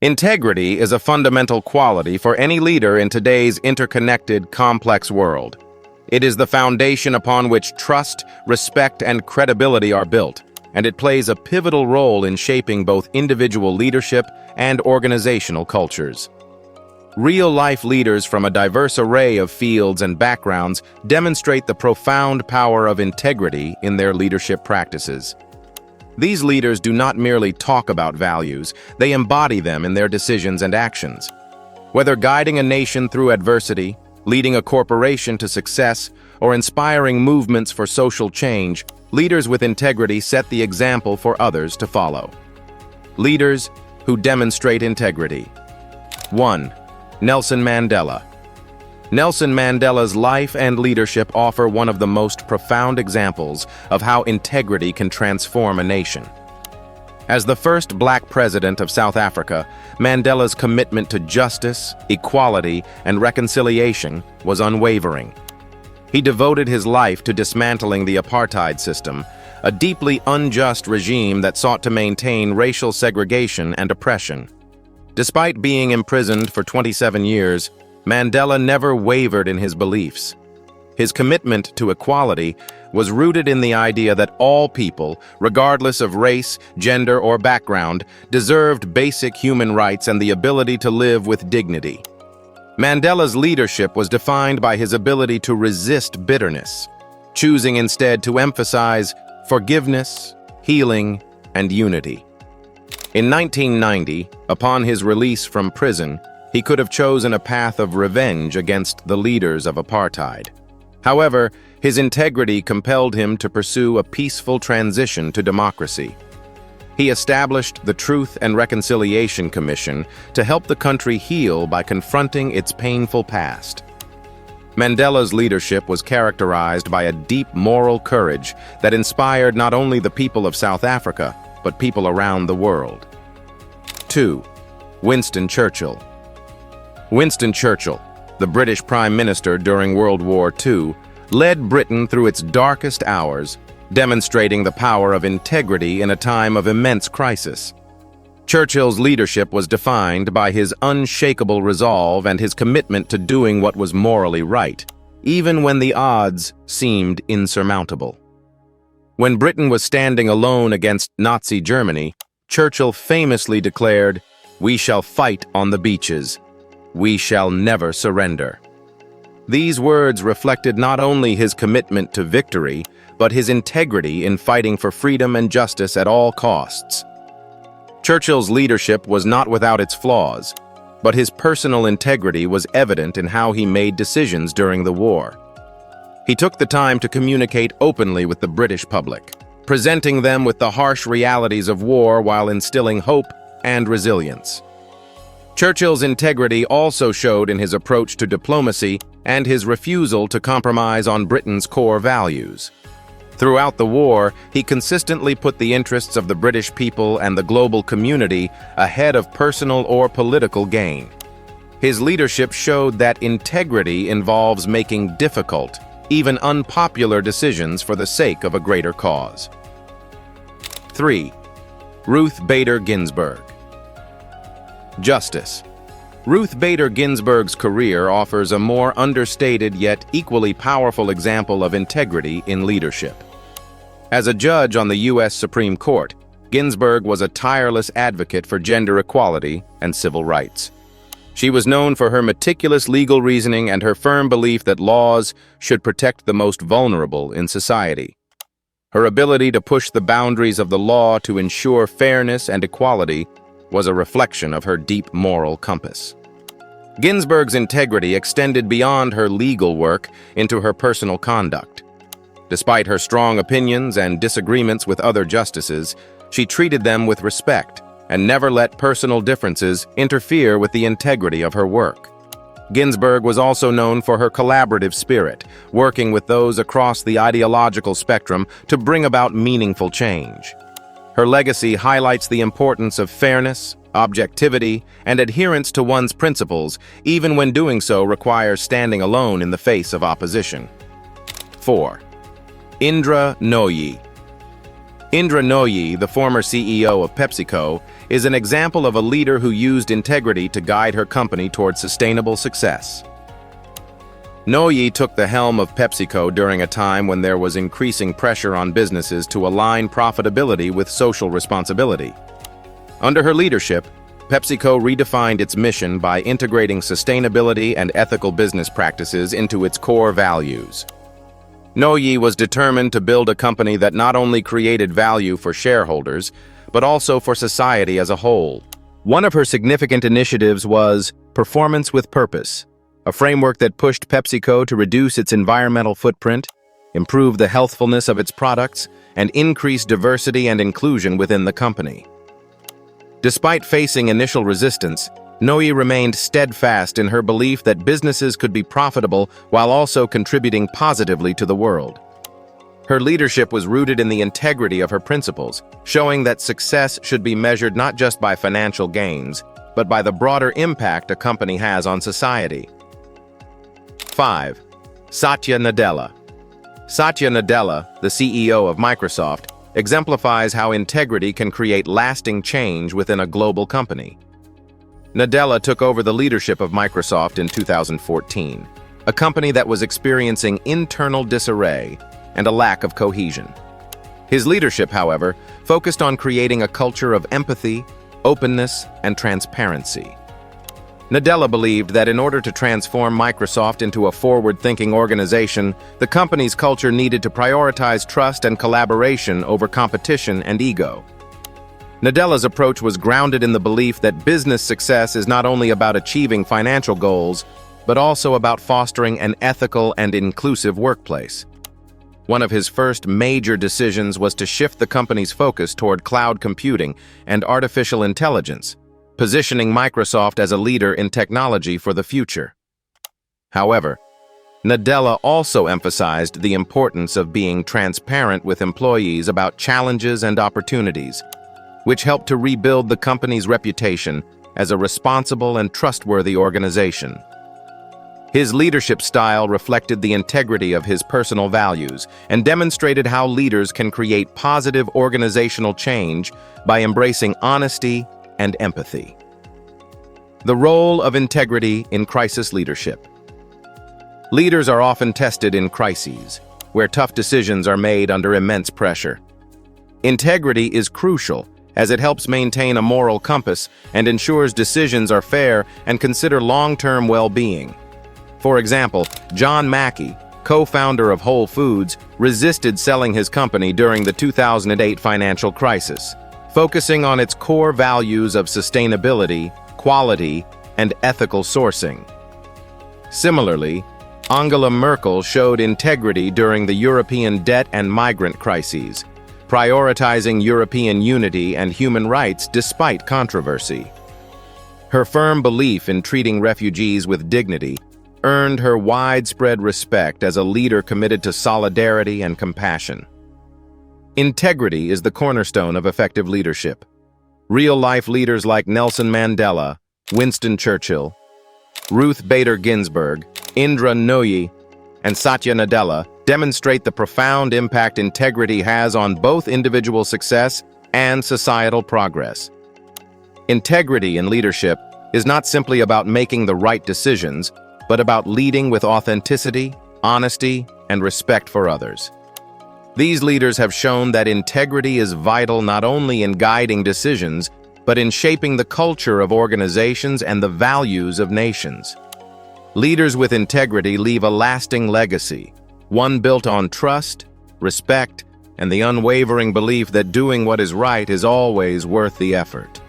Integrity is a fundamental quality for any leader in today's interconnected, complex world. It is the foundation upon which trust, respect, and credibility are built, and it plays a pivotal role in shaping both individual leadership and organizational cultures. Real-life leaders from a diverse array of fields and backgrounds demonstrate the profound power of integrity in their leadership practices. These leaders do not merely talk about values, they embody them in their decisions and actions. Whether guiding a nation through adversity, leading a corporation to success, or inspiring movements for social change, leaders with integrity set the example for others to follow. Leaders who demonstrate integrity. 1. Nelson Mandela. Nelson Mandela's life and leadership offer one of the most profound examples of how integrity can transform a nation. As the first black president of South Africa, Mandela's commitment to justice, equality, and reconciliation was unwavering. He devoted his life to dismantling the apartheid system, a deeply unjust regime that sought to maintain racial segregation and oppression. Despite being imprisoned for 27 years, Mandela never wavered in his beliefs. His commitment to equality was rooted in the idea that all people, regardless of race, gender, or background, deserved basic human rights and the ability to live with dignity. Mandela's leadership was defined by his ability to resist bitterness, choosing instead to emphasize forgiveness, healing, and unity. In 1990, upon his release from prison, he could have chosen a path of revenge against the leaders of apartheid. However, his integrity compelled him to pursue a peaceful transition to democracy. He established the Truth and Reconciliation Commission to help the country heal by confronting its painful past. Mandela's leadership was characterized by a deep moral courage that inspired not only the people of South Africa, but people around the world. 2. Winston Churchill. Winston Churchill, the British Prime Minister during World War II, led Britain through its darkest hours, demonstrating the power of integrity in a time of immense crisis. Churchill's leadership was defined by his unshakable resolve and his commitment to doing what was morally right, even when the odds seemed insurmountable. When Britain was standing alone against Nazi Germany, Churchill famously declared, "We shall fight on the beaches. We shall never surrender." These words reflected not only his commitment to victory, but his integrity in fighting for freedom and justice at all costs. Churchill's leadership was not without its flaws, but his personal integrity was evident in how he made decisions during the war. He took the time to communicate openly with the British public, presenting them with the harsh realities of war while instilling hope and resilience. Churchill's integrity also showed in his approach to diplomacy and his refusal to compromise on Britain's core values. Throughout the war, he consistently put the interests of the British people and the global community ahead of personal or political gain. His leadership showed that integrity involves making difficult, even unpopular decisions for the sake of a greater cause. 3. Ruth Bader Ginsburg. Justice. Ruth Bader Ginsburg's career offers a more understated yet equally powerful example of integrity in leadership. As a judge on the U.S. Supreme Court, Ginsburg was a tireless advocate for gender equality and civil rights. She was known for her meticulous legal reasoning and her firm belief that laws should protect the most vulnerable in society. Her ability to push the boundaries of the law to ensure fairness and equality was a reflection of her deep moral compass. Ginsburg's integrity extended beyond her legal work into her personal conduct. Despite her strong opinions and disagreements with other justices, she treated them with respect and never let personal differences interfere with the integrity of her work. Ginsburg was also known for her collaborative spirit, working with those across the ideological spectrum to bring about meaningful change. Her legacy highlights the importance of fairness, objectivity, and adherence to one's principles, even when doing so requires standing alone in the face of opposition. 4. Indra Nooyi. Indra Nooyi, the former CEO of PepsiCo, is an example of a leader who used integrity to guide her company towards sustainable success. Noyi took the helm of PepsiCo during a time when there was increasing pressure on businesses to align profitability with social responsibility. Under her leadership, PepsiCo redefined its mission by integrating sustainability and ethical business practices into its core values. Noyi was determined to build a company that not only created value for shareholders, but also for society as a whole. One of her significant initiatives was Performance with Purpose, a framework that pushed PepsiCo to reduce its environmental footprint, improve the healthfulness of its products, and increase diversity and inclusion within the company. Despite facing initial resistance, Noyi remained steadfast in her belief that businesses could be profitable while also contributing positively to the world. Her leadership was rooted in the integrity of her principles, showing that success should be measured not just by financial gains, but by the broader impact a company has on society. 5. Satya Nadella. Satya Nadella, the CEO of Microsoft, exemplifies how integrity can create lasting change within a global company. Nadella took over the leadership of Microsoft in 2014, a company that was experiencing internal disarray and a lack of cohesion. His leadership, however, focused on creating a culture of empathy, openness, and transparency. Nadella believed that in order to transform Microsoft into a forward-thinking organization, the company's culture needed to prioritize trust and collaboration over competition and ego. Nadella's approach was grounded in the belief that business success is not only about achieving financial goals, but also about fostering an ethical and inclusive workplace. One of his first major decisions was to shift the company's focus toward cloud computing and artificial intelligence, positioning Microsoft as a leader in technology for the future. However, Nadella also emphasized the importance of being transparent with employees about challenges and opportunities, which helped to rebuild the company's reputation as a responsible and trustworthy organization. His leadership style reflected the integrity of his personal values and demonstrated how leaders can create positive organizational change by embracing honesty and empathy. The role of integrity in crisis leadership. Leaders are often tested in crises, where tough decisions are made under immense pressure. Integrity is crucial, as it helps maintain a moral compass and ensures decisions are fair and consider long-term well-being. For example, John Mackey, co-founder of Whole Foods, resisted selling his company during the 2008 financial crisis, focusing on its core values of sustainability, quality, and ethical sourcing. Similarly, Angela Merkel showed integrity during the European debt and migrant crises, prioritizing European unity and human rights despite controversy. Her firm belief in treating refugees with dignity earned her widespread respect as a leader committed to solidarity and compassion. Integrity is the cornerstone of effective leadership. Real-life leaders like Nelson Mandela, Winston Churchill, Ruth Bader Ginsburg, Indra Nooyi, and Satya Nadella demonstrate the profound impact integrity has on both individual success and societal progress. Integrity in leadership is not simply about making the right decisions, but about leading with authenticity, honesty, and respect for others. These leaders have shown that integrity is vital not only in guiding decisions, but in shaping the culture of organizations and the values of nations. Leaders with integrity leave a lasting legacy, one built on trust, respect, and the unwavering belief that doing what is right is always worth the effort.